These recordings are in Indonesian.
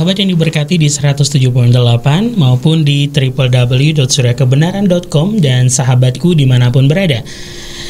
sahabat yang diberkati di 107.8 maupun di www.suryakebenaran.com dan sahabatku dimanapun berada.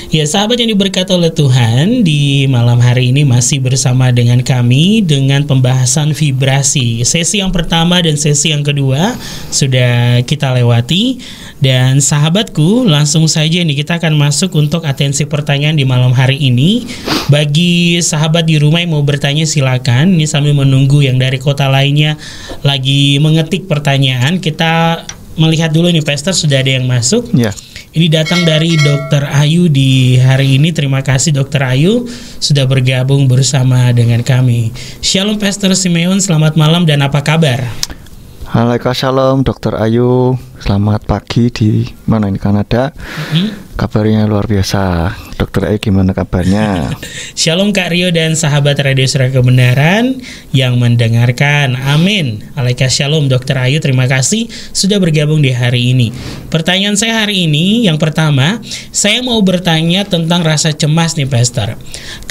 Ya, sahabat yang diberkati oleh Tuhan, di malam hari ini masih bersama dengan kami dengan pembahasan vibrasi. Sesi yang pertama dan sesi yang kedua sudah kita lewati. Dan sahabatku, langsung saja nih kita akan masuk untuk atensi pertanyaan di malam hari ini. Bagi sahabat di rumah yang mau bertanya silakan. Ini sambil menunggu yang dari kota lainnya lagi mengetik pertanyaan. Kita melihat dulu nih, Pastor, sudah ada yang masuk. Ya. Ini datang dari Dr. Ayu di hari ini. Terima kasih Dr. Ayu sudah bergabung bersama dengan kami. Shalom Pastor Simeon, selamat malam dan apa kabar? Waalaikumsalam Dr. Ayu, selamat pagi di mana ini, Kanada. Kabarnya luar biasa. Dr. Ayu gimana kabarnya? Shalom Kak Rio dan sahabat Radio Surya Kebenaran yang mendengarkan. Amin. Waalaikumsalam Dr. Ayu, terima kasih sudah bergabung di hari ini. Pertanyaan saya hari ini yang pertama, saya mau bertanya tentang rasa cemas nih Pastor.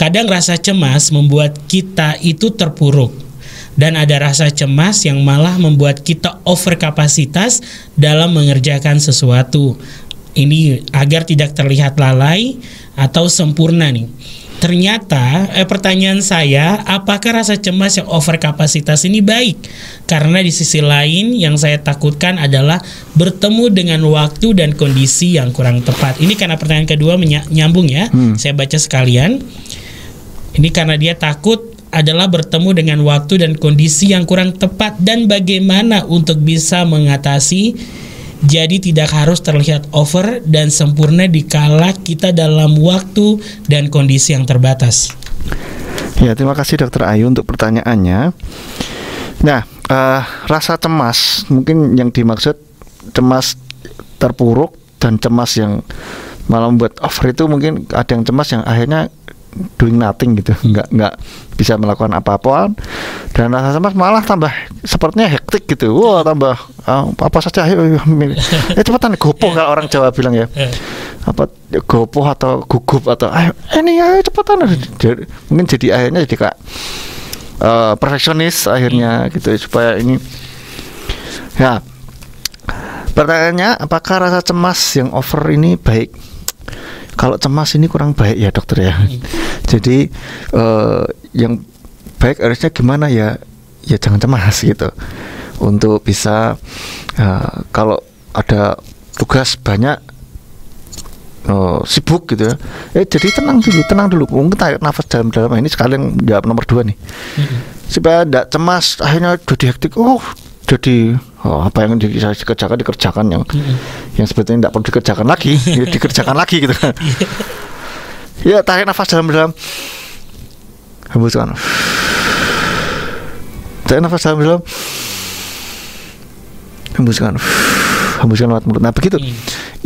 Kadang rasa cemas membuat kita itu terpuruk. Dan ada rasa cemas yang malah membuat kita over kapasitas dalam mengerjakan sesuatu. Ini agar tidak terlihat lalai atau sempurna nih. Ternyata pertanyaan saya, apakah rasa cemas yang over kapasitas ini baik? Karena di sisi lain yang saya takutkan adalah bertemu dengan waktu dan kondisi yang kurang tepat. Ini karena pertanyaan kedua nyambung ya. Saya baca sekalian. Ini karena dia takut adalah bertemu dengan waktu dan kondisi yang kurang tepat, dan bagaimana untuk bisa mengatasi jadi tidak harus terlihat over dan sempurna dikala kita dalam waktu dan kondisi yang terbatas. Ya, terima kasih Dr. Ayu untuk pertanyaannya. Nah, rasa cemas mungkin yang dimaksud cemas terpuruk dan cemas yang malah membuat over itu, mungkin ada yang cemas yang akhirnya doing nothing gitu, nggak bisa melakukan apa-apa, dan rasa cemas malah tambah sepertinya hektik gitu. Wah, tambah apa saja, ayo cepetan gopoh kalau orang Jawa bilang ya, apa gopoh atau gugup atau ayo cepetan. Mungkin jadi akhirnya jadi kayak perfeksionis akhirnya gitu, supaya ini ya. Pertanyaannya, apakah rasa cemas yang over ini baik? Kalau cemas ini kurang baik ya dokter ya. Jadi yang baik harusnya gimana ya? Ya jangan cemas gitu. Untuk bisa kalau ada tugas banyak, sibuk gitu ya. Jadi tenang dulu. Mungkin tarik nafas dalam-dalam. Ini sekalian jawab nomor 2 nih. Supaya tidak cemas akhirnya jadi hektik. Jadi apa yang bisa dikerjakan yang sebetulnya tidak perlu dikerjakan lagi, ya dikerjakan lagi gitu kan. Ya, tarik nafas dalam-dalam, hembuskan. Tarik nafas dalam-dalam, hembuskan lewat mulut. Nah begitu,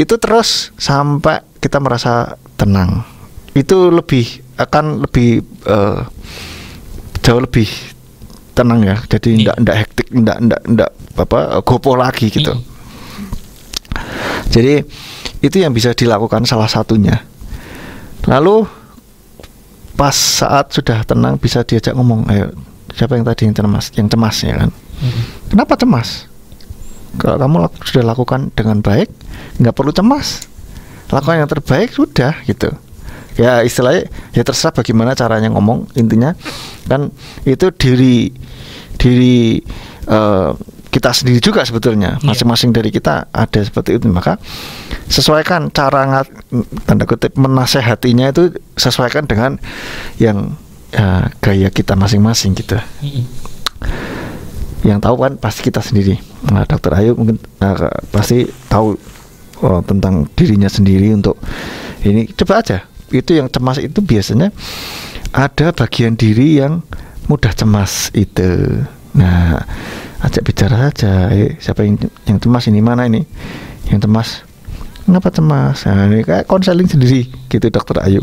itu terus sampai kita merasa tenang. Itu akan lebih jauh lebih tenang ya. Jadi enggak hektik, enggak gopoh lagi gitu. Jadi itu yang bisa dilakukan salah satunya. Lalu pas saat sudah tenang bisa diajak ngomong, ayo siapa yang tadi yang cemas ya kan? Kenapa cemas? Kalau kamu sudah lakukan dengan baik, nggak perlu cemas. Lakukan yang terbaik sudah gitu. Ya istilahnya ya terserah bagaimana caranya ngomong. Intinya kan itu diri kita sendiri juga sebetulnya. Masing-masing dari kita ada seperti itu. Maka sesuaikan cara tanda kutip menasehatinya itu, sesuaikan dengan yang gaya kita masing-masing gitu. Yang tahu kan pasti kita sendiri. Nah, Dr. Ayu mungkin pasti tahu tentang dirinya sendiri. Untuk ini coba aja. Itu yang cemas itu biasanya ada bagian diri yang mudah cemas itu. Nah, ajak bicara saja. Siapa yang cemas ini, mana ini yang cemas? Kenapa cemas? Nah, ini kayak konseling sendiri gitu Dr. Ayu.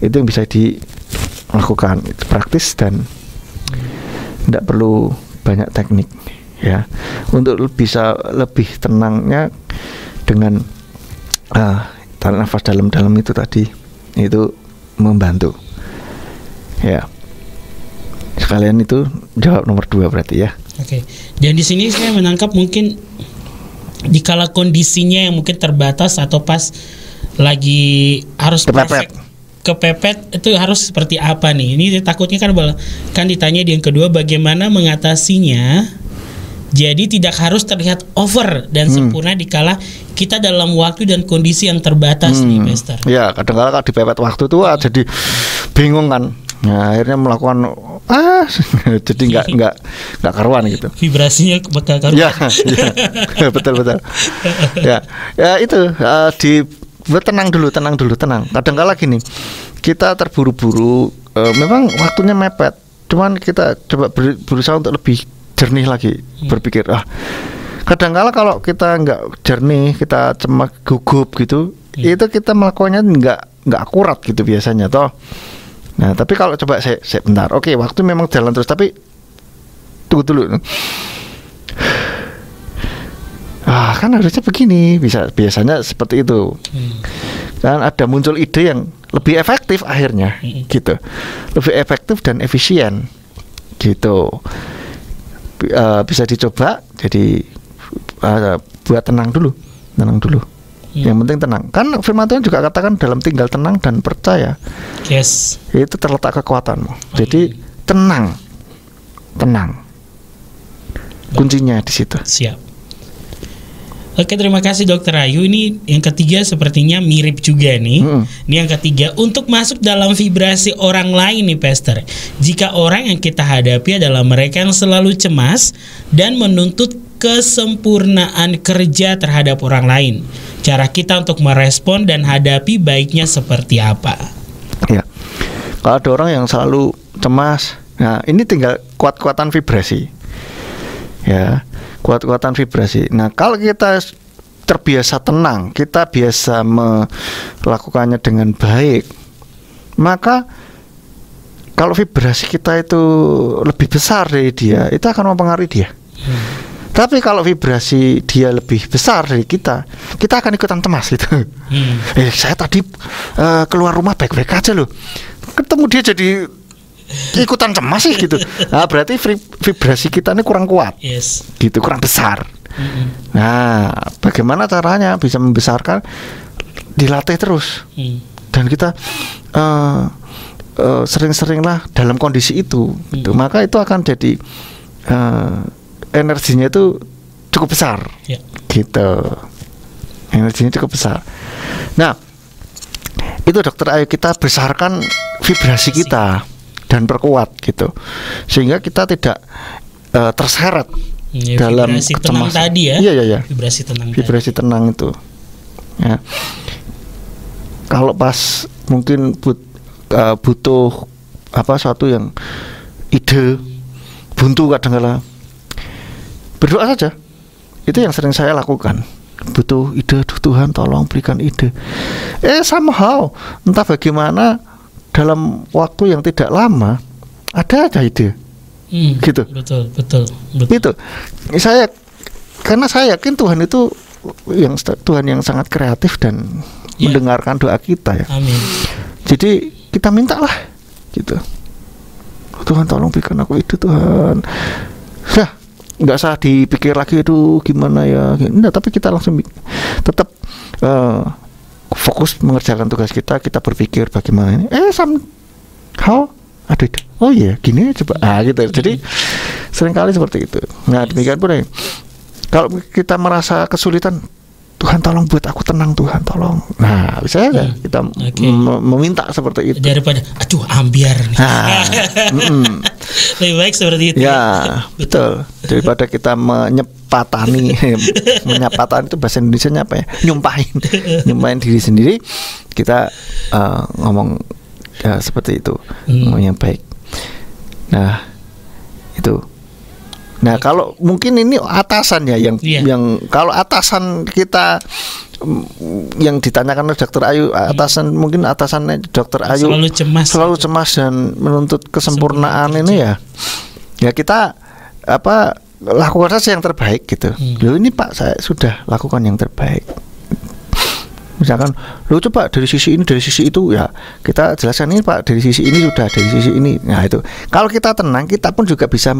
Itu yang bisa dilakukan, itu praktis dan tidak perlu banyak teknik ya. Untuk bisa lebih tenangnya dengan tarik nafas dalam-dalam itu tadi, itu membantu ya. Sekalian itu jawab nomor 2 berarti ya. Oke. Dan di sini saya menangkap mungkin dikala kondisinya yang mungkin terbatas atau pas lagi harus kepepet itu harus seperti apa nih? Ini takutnya kan ditanya di yang kedua bagaimana mengatasinya. Jadi tidak harus terlihat over dan sempurna dikala kita dalam waktu dan kondisi yang terbatas nih, Pastor. Ya, kadang-kadang kalau dipepet waktu tuh jadi bingung kan. Nah, akhirnya melakukan jadi nggak karuan gitu. Vibrasinya bakal karuan. Ya, betul. Ya itu tenang dulu. Kadang-kadang gini, kita terburu-buru, memang waktunya mepet. Cuman kita coba berusaha untuk lebih jernih lagi berpikir. Kadang-kadang kalau kita nggak jernih, kita cuma gugup gitu, itu kita melakukannya nggak akurat gitu biasanya toh. Nah, tapi kalau coba saya bentar, oke, waktu memang jalan terus, tapi tunggu dulu. Kan harusnya begini, biasanya seperti itu. Dan ada muncul ide yang lebih efektif akhirnya, gitu, lebih efektif dan efisien, gitu. Bisa dicoba, jadi buat tenang dulu. Yang penting tenang. Kan firman Tuhan juga katakan dalam tinggal tenang dan percaya. Yes. Itu terletak kekuatanmu. Jadi tenang. Kuncinya di situ. Siap. Oke, terima kasih Dokter Ayu. Ini yang ketiga sepertinya mirip juga nih. Ini yang ketiga, untuk masuk dalam vibrasi orang lain nih, Pastor. Jika orang yang kita hadapi adalah mereka yang selalu cemas dan menuntut kesempurnaan kerja terhadap orang lain, cara kita untuk merespon dan hadapi baiknya seperti apa? Ya, kalau ada orang yang selalu cemas, nah ini tinggal kuat-kuatan vibrasi. Ya, kuat-kuatan vibrasi. Nah, kalau kita terbiasa tenang, kita biasa melakukannya dengan baik, maka kalau vibrasi kita itu lebih besar dari dia, itu akan mempengaruhi dia. Tapi kalau vibrasi dia lebih besar dari kita akan ikutan cemas gitu. Saya tadi keluar rumah baik-baik aja loh, ketemu dia jadi ikutan cemas sih gitu. Nah, berarti vibrasi kita ini kurang kuat, gitu, kurang besar. Nah, bagaimana caranya bisa membesarkan? Dilatih terus. Dan kita sering-seringlah dalam kondisi itu, gitu. Maka itu akan jadi energinya itu cukup besar, gitu. Energinya cukup besar. Nah, itu Dokter Ayu, kita besarkan vibrasi kita dan perkuat gitu, sehingga kita tidak terseret dalam vibrasi tenang tadi ya. Iya. Vibrasi tenang itu. Ya. Kalau pas mungkin butuh suatu yang ide buntu, kadang-kadang berdoa saja. Itu yang sering saya lakukan. Butuh ide, Tuhan tolong berikan ide. Somehow entah bagaimana dalam waktu yang tidak lama ada aja ide. Gitu. Betul. Gitu. Karena saya yakin Tuhan itu Tuhan yang sangat kreatif dan mendengarkan doa kita ya. Amin. Jadi kita mintalah gitu. Tuhan tolong berikan aku ide, Tuhan. Nggak usah dipikir lagi itu gimana ya. Enggak, tapi kita langsung tetap fokus mengerjakan tugas kita berpikir bagaimana ini. Somehow ada itu. Oh iya, gini coba. Gitu. Jadi seringkali seperti itu. Nah, demikian pun kalau kita merasa kesulitan, Tuhan tolong buat aku tenang, Tuhan tolong. Nah, bisa ya kita meminta seperti itu. Daripada ambiar nih. Lebih baik seperti itu. Ya, betul. Daripada kita menyepatani itu bahasa Indonesianya apa ya? Nyumpahin diri sendiri. Kita ngomong seperti itu, ngomong yang baik. Nah, itu. Nah, kalau mungkin ini atasan ya yang kalau atasan kita yang ditanyakan oleh Dokter Ayu, mungkin atasannya Dokter Ayu selalu cemas dan menuntut kesempurnaan ini ya kita lakukan saja yang terbaik gitu. Loh, ini Pak, saya sudah lakukan yang terbaik. Misalkan, lo coba dari sisi ini, dari sisi itu, ya kita jelaskan ini Pak, dari sisi ini sudah, dari sisi ini. Nah itu, kalau kita tenang, kita pun juga bisa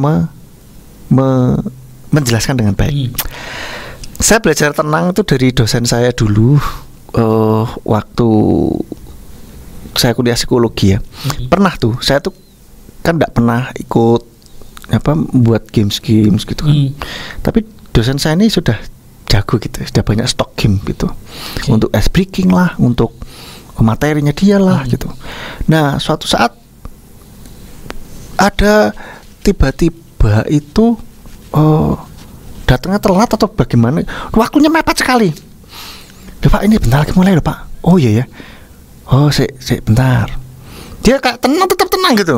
menjelaskan dengan baik. Saya belajar tenang itu dari dosen saya dulu waktu saya kuliah psikologi ya. Pernah tuh, saya tuh kan nggak pernah ikut buat games gitu kan. Tapi dosen saya ini sudah jago gitu, sudah banyak stok game gitu. Untuk ice breaking lah, untuk materinya dia lah gitu. Nah, suatu saat ada tiba-tiba itu datangnya telat atau bagaimana, waktunya mepet sekali. Loh Pak, ini bentar lagi mulai loh Pak. Oh iya ya. Oh saya bentar. Dia kayak tetap tenang gitu.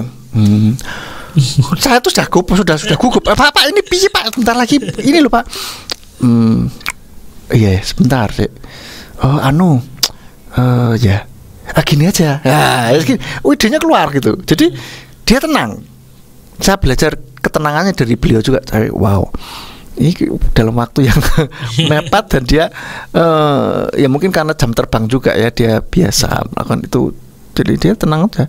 Saya tuh sudah gugup. Pak ini piye Pak, bentar lagi ini loh Pak. Iya sebentar sih. Ya. Gini aja. Nah, idenya keluar gitu. Jadi dia tenang. Saya belajar ketenangannya dari beliau juga. Wow. Ini dalam waktu yang mepet dan dia ya mungkin karena jam terbang juga ya, dia biasa melakukan itu, jadi dia tenang aja,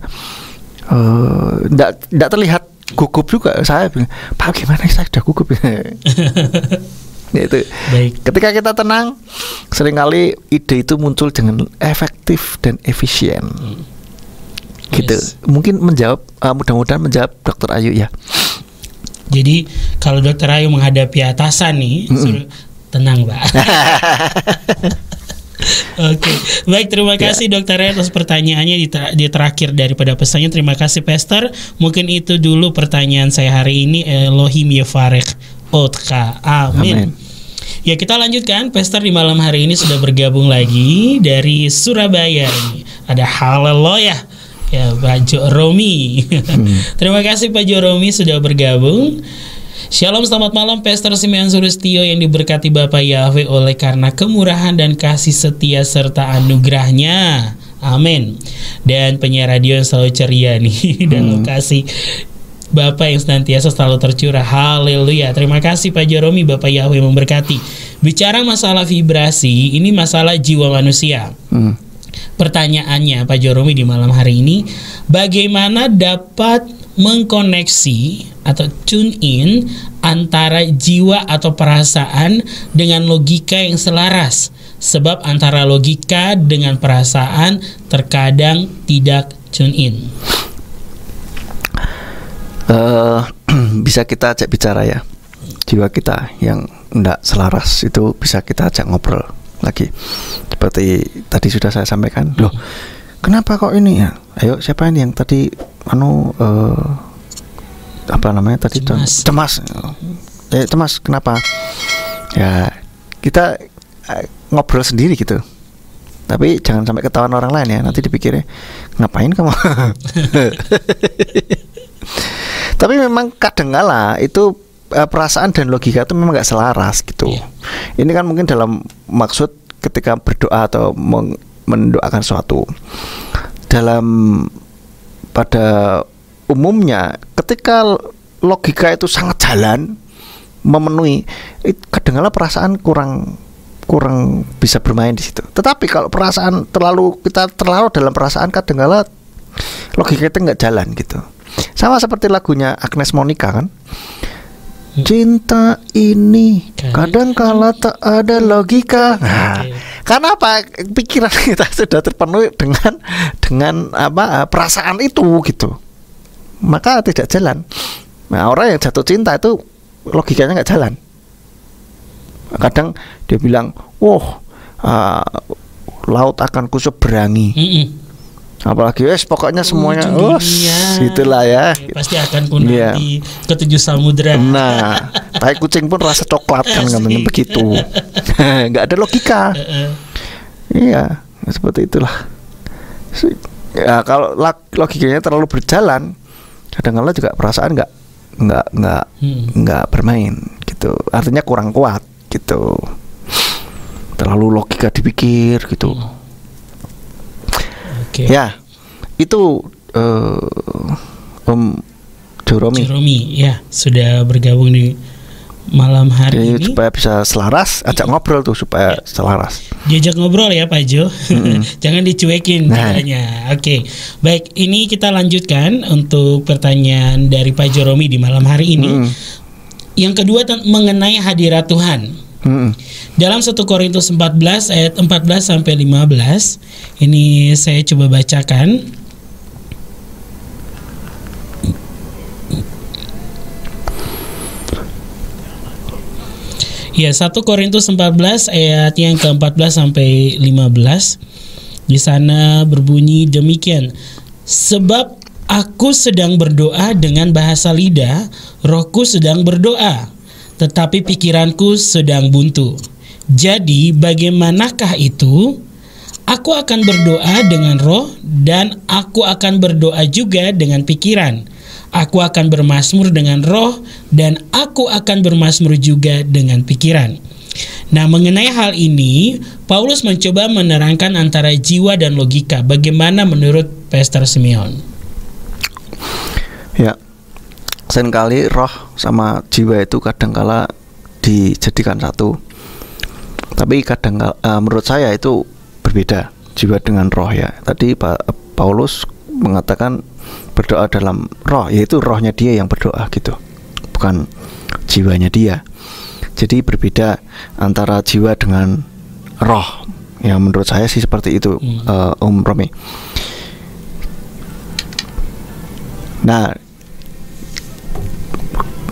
nggak terlihat gugup juga. Saya bilang, Pak gimana saya sudah gugup ya. Itu ketika kita tenang, seringkali ide itu muncul dengan efektif dan efisien. Gitu. Mungkin menjawab, mudah-mudahan menjawab Dokter Ayu ya. Jadi kalau Dokter Ayu menghadapi atasan nih, suruh tenang Pak. Oke, baik, terima kasih Dokter Ayu atas pertanyaannya di terakhir daripada pesannya. Terima kasih Pastor. Mungkin itu dulu pertanyaan saya hari ini. Elohim Yevarech Otka. Amin. Ya, kita lanjutkan. Pastor di malam hari ini sudah bergabung lagi dari Surabaya ini. Ada haleluya. Ya, Pak Joromi. Terima kasih Pak Joromi sudah bergabung. Shalom, selamat malam Pastor Simeon Sulistyo yang diberkati Bapak Yahweh oleh karena kemurahan dan kasih setia serta anugerahnya. Amin. Dan penyiar radio yang selalu ceria nih dan lokasi Bapak yang senantiasa selalu tercurah. Haleluya. Terima kasih Pak Joromi, Bapak Yahweh memberkati. Bicara masalah vibrasi, ini masalah jiwa manusia. Pertanyaannya Pak Joromi di malam hari ini, bagaimana dapat mengkoneksi atau tune in antara jiwa atau perasaan dengan logika yang selaras? Sebab antara logika dengan perasaan terkadang tidak tune in. Bisa kita ajak bicara ya, jiwa kita yang tidak selaras itu bisa kita ajak ngobrol lagi. Seperti tadi sudah saya sampaikan, loh kenapa kok ini ya? Ayo, siapa ini yang tadi apa namanya tadi, cemas. Cemas kenapa? Ya kita ngobrol sendiri gitu. Tapi jangan sampai ketahuan orang lain ya, nanti dipikirnya ngapain kamu. Tapi memang kadangkala itu perasaan dan logika itu memang nggak selaras gitu. Ini kan mungkin dalam maksud ketika berdoa atau mendoakan sesuatu. Pada umumnya ketika logika itu sangat jalan, memenuhi, kadang-kadang perasaan kurang bisa bermain di situ. Tetapi kalau perasaan kita terlalu dalam perasaan, kadang-kadang logika itu nggak jalan gitu. Sama seperti lagunya Agnes Monica kan, cinta ini kadang-kala tak ada logika. Nah, karena apa? Pikiran kita sudah terpenuhi dengan perasaan itu gitu, maka tidak jalan. Nah, orang yang jatuh cinta itu logikanya nggak jalan. Kadang dia bilang, laut akan kuseberangi. Apalagi pokoknya semuanya itulah ya. Pasti akan ku nanti ke 7 samudra. Nah, tai kucing pun rasa coklat kan, namanya begitu. Nggak ada logika. Iya, seperti itulah. Ya, kalau logikanya terlalu berjalan, kadang-kadang juga perasaan nggak bermain gitu. Artinya kurang kuat gitu. Terlalu logika dipikir gitu. Ya, itu Om Joromi ya sudah bergabung di malam hari ini. Supaya bisa selaras, ajak ngobrol tuh supaya selaras. Diajak ngobrol ya Pak Jo. Jangan dicuekin katanya. Oke. Baik, ini kita lanjutkan untuk pertanyaan dari Pak Joromi di malam hari ini. Yang kedua mengenai hadirat Tuhan. Dalam 1 Korintus 14 ayat 14 sampai 15, ini saya coba bacakan. Ya, 1 Korintus 14 ayat yang ke-14 sampai 15. Di sana berbunyi demikian. Sebab aku sedang berdoa dengan bahasa lidah, rohku sedang berdoa, tetapi pikiranku sedang buntu. Jadi bagaimanakah itu? Aku akan berdoa dengan roh dan aku akan berdoa juga dengan pikiran. Aku akan bermazmur dengan roh dan aku akan bermazmur juga dengan pikiran. Nah, mengenai hal ini, Paulus mencoba menerangkan antara jiwa dan logika. Bagaimana menurut Pastor Simeon? Ya, seringkali roh sama jiwa itu kadangkala dijadikan satu. Tapi kadang menurut saya itu berbeda, jiwa dengan roh ya. Tadi Paulus mengatakan berdoa dalam roh, yaitu rohnya dia yang berdoa gitu, bukan jiwanya dia. Jadi berbeda antara jiwa dengan roh. Ya menurut saya sih seperti itu, Om Romi. Nah,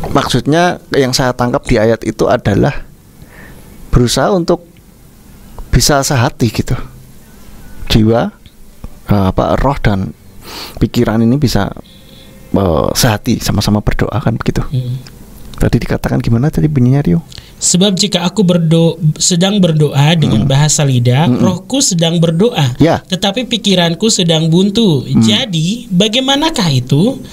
maksudnya yang saya tangkap di ayat itu adalah berusaha untuk bisa sehati gitu. Jiwa, roh dan pikiran ini bisa sehati, sama-sama berdoa kan begitu. Tadi dikatakan gimana tadi bunyinya, Rio? Sebab jika aku sedang berdoa dengan bahasa lidah, rohku sedang berdoa, tetapi pikiranku sedang buntu. Jadi bagaimanakah itu?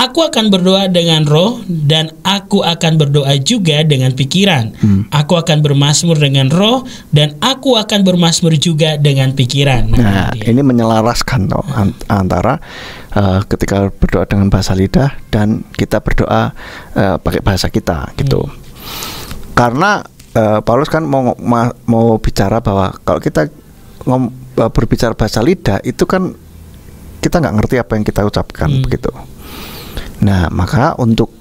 Aku akan berdoa dengan roh dan aku akan berdoa juga dengan pikiran. Aku akan bermazmur dengan roh dan aku akan bermazmur juga dengan pikiran. Nah, ini menyelaraskan antara ketika berdoa dengan bahasa lidah dan kita berdoa pakai bahasa kita gitu. Karena Paulus kan mau bicara bahwa kalau kita berbicara bahasa lidah itu kan kita nggak ngerti apa yang kita ucapkan begitu. Nah, maka untuk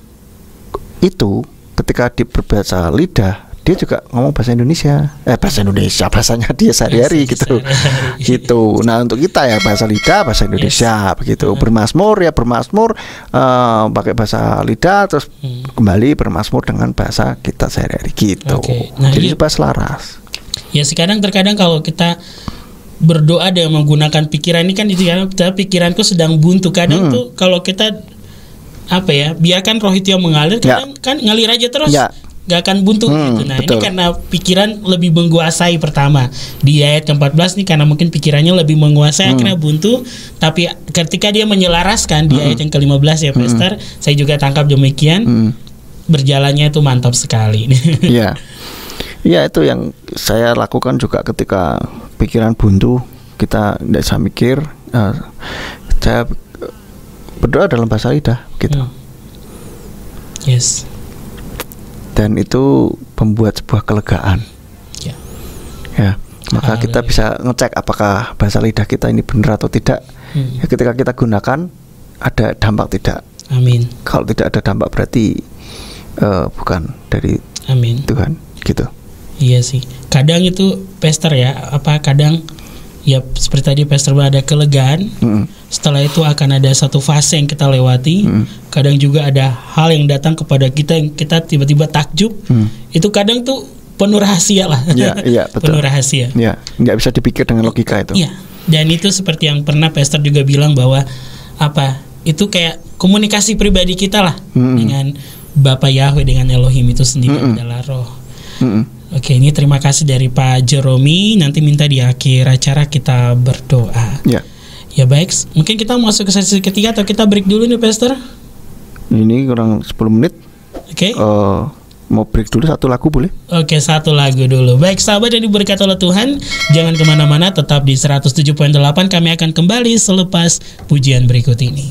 itu ketika di berbahasa lidah dia juga ngomong bahasa Indonesia, bahasanya dia sehari-hari gitu. Gitu. Nah, untuk kita ya bahasa lidah, bahasa Indonesia begitu. Bermazmur ya bermazmur pakai bahasa lidah, terus kembali bermazmur dengan bahasa kita sehari-hari gitu. Nah, jadi supaya selaras. Ya, terkadang kalau kita berdoa dengan menggunakan pikiran ini kan itu ya, pikiranku sedang buntu. Kadang tuh kalau kita biarkan roh itu yang mengalir, kadang kan ngalir aja terus, gak akan buntu gitu. Nah, betul. Ini karena pikiran lebih menguasai pertama di ayat ke-14 nih, karena mungkin pikirannya lebih menguasai akhirnya buntu. Tapi ketika dia menyelaraskan di ayat yang ke-15 ya Pastor, saya juga tangkap demikian, berjalannya itu mantap sekali. Iya. Iya, itu yang saya lakukan juga ketika pikiran buntu, kita tidak bisa mikir, saya berdoa dalam bahasa lidah gitu. Yes. Dan itu membuat sebuah kelegaan. Ya, maka kita bisa ngecek apakah bahasa lidah kita ini benar atau tidak. Ya, ketika kita gunakan ada dampak tidak. Amin. Kalau tidak ada dampak berarti bukan dari Tuhan gitu. Iya sih. Kadang itu Pastor ya, kadang ya seperti tadi Pastor ada kelegaan. Setelah itu akan ada satu fase yang kita lewati. Kadang juga ada hal yang datang kepada kita yang kita tiba-tiba takjub. Itu kadang tuh penuh rahasia lah. Iya, betul. Penuh rahasia. Iya, nggak bisa dipikir dengan logika itu. Iya. Dan itu seperti yang pernah Pastor juga bilang bahwa itu kayak komunikasi pribadi kita lah dengan Bapa Yahweh, dengan Elohim itu sendiri adalah roh. Oke, ini terima kasih dari Pak Jeromi. Nanti minta di akhir acara kita berdoa. Ya baik, mungkin kita masuk ke sesi ketiga atau kita break dulu nih Pastor? Ini kurang 10 menit. Oke. Mau break dulu satu lagu boleh? Oke, satu lagu dulu. Baik sahabat yang diberkati oleh Tuhan, jangan kemana-mana, tetap di 107.8. Kami akan kembali selepas pujian berikut ini.